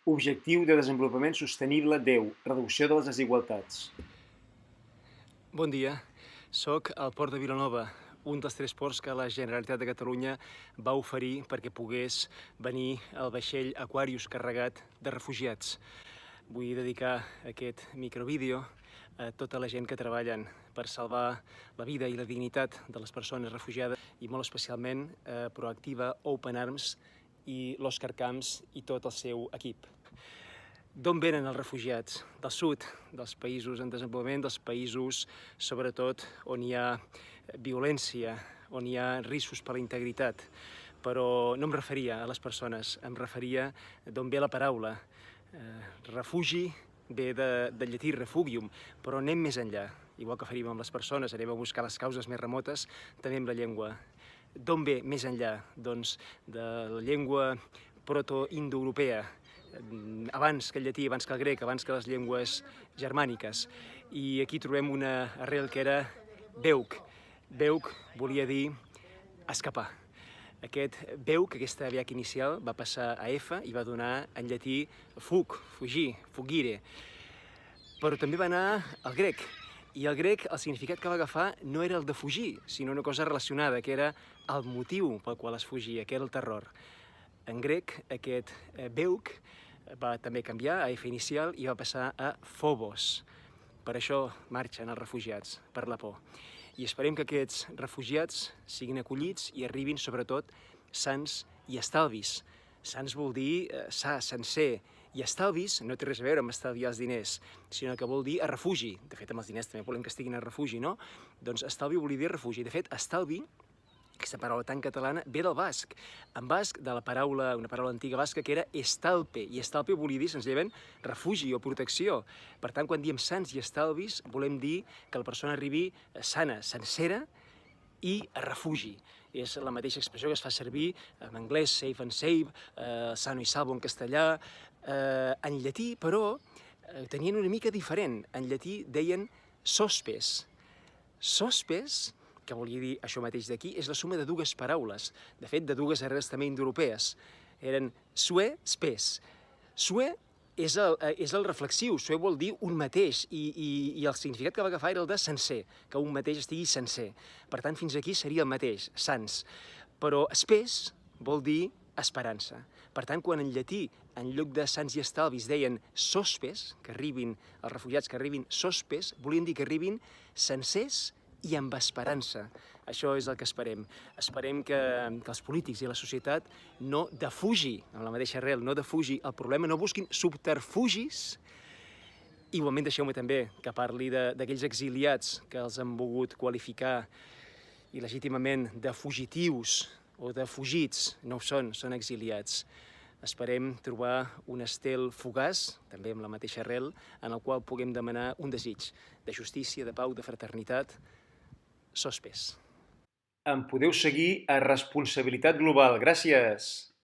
Objectiu de Desenvolupament Sostenible 10, reducció de les desigualtats. Bon dia, soc al Port de Vilanova, un dels 3 ports que la Generalitat de Catalunya va oferir perquè pogués venir el vaixell Aquarius carregat de refugiats. Vull dedicar aquest microvídeo a tota la gent que treballen per salvar la vida i la dignitat de les persones refugiades i molt especialment a Proactiva, Open Arms i l'Òscar Camps i tot el seu equip. D'on venen els refugiats? Del sud, dels països en desenvolupament, dels països, sobretot, on hi ha violència, on hi ha riscos per la integritat. Però no em referia a les persones, em referia d'on ve la paraula. Refugi ve del llatí refugium, però anem més enllà. Igual que faríem amb les persones, anem a buscar les causes més remotes, també amb la llengua. D'on ve més enllà? Doncs de la llengua proto-indoeuropea, abans que el llatí, abans que el grec, abans que les llengües germàniques. I aquí trobem una arrel que era beuk. Beuk volia dir escapar. Aquest beuk, aquesta vehic inicial, va passar a F i va donar en llatí fug, fugir, fugire. Però també va anar al grec. I el grec, el significat que va agafar no era el de fugir, sinó una cosa relacionada, que era el motiu pel qual es fugia, que era el terror. En grec, aquest beuk va també canviar a F inicial i va passar a phobos. Per això marxen els refugiats, per la por. I esperem que aquests refugiats siguin acollits i arribin, sobretot, sans i estalvis. Sans vol dir sa, sencer, i estalvis no té res a veure amb estalviar els diners, sinó que vol dir a refugi. De fet, amb els diners també volem que estiguin a refugi, no? Doncs estalvi vol dir refugi. De fet, estalvi, aquesta paraula tan catalana, ve del basc. En basc, de la paraula, una paraula antiga basca, que era estalpe, i estalpe volia dir, senzillament, refugi o protecció. Per tant, quan diem sans i estalvis, volem dir que la persona arribi sana, sencera i a refugi. És la mateixa expressió que es fa servir en anglès, safe and save, sano i salvo en castellà, en llatí, però tenien una mica diferent. En llatí deien sospes. Sospes, que volia dir això mateix d'aquí, és la suma de dues paraules, de fet, de dues arrels també indoeuropees. Eren sue, spes. Sue és el reflexiu, sue vol dir un mateix, i el significat que va agafar era el de sencer, que un mateix estigui sencer. Per tant, fins aquí seria el mateix, sans. Però spes vol dir esperança. Per tant, quan en llatí, en lloc de sans i estalvis, deien sospes, que arribin els refugiats, que arribin sospes, volien dir que arribin sencers i amb esperança. Això és el que esperem. Esperem que els polítics i la societat no defugi, amb la mateixa arrel, no defugi el problema, no busquin subterfugis. Igualment, deixeu-me també que parli d'aquells exiliats que els han volgut qualificar il·legítimament de fugitius o de fugits. No ho són, són exiliats. Esperem trobar un estel fugaç, també amb la mateixa arrel, en el qual puguem demanar un desig de justícia, de pau, de fraternitat, sospes. Em podeu seguir a Responsabilitat Global. Gràcies!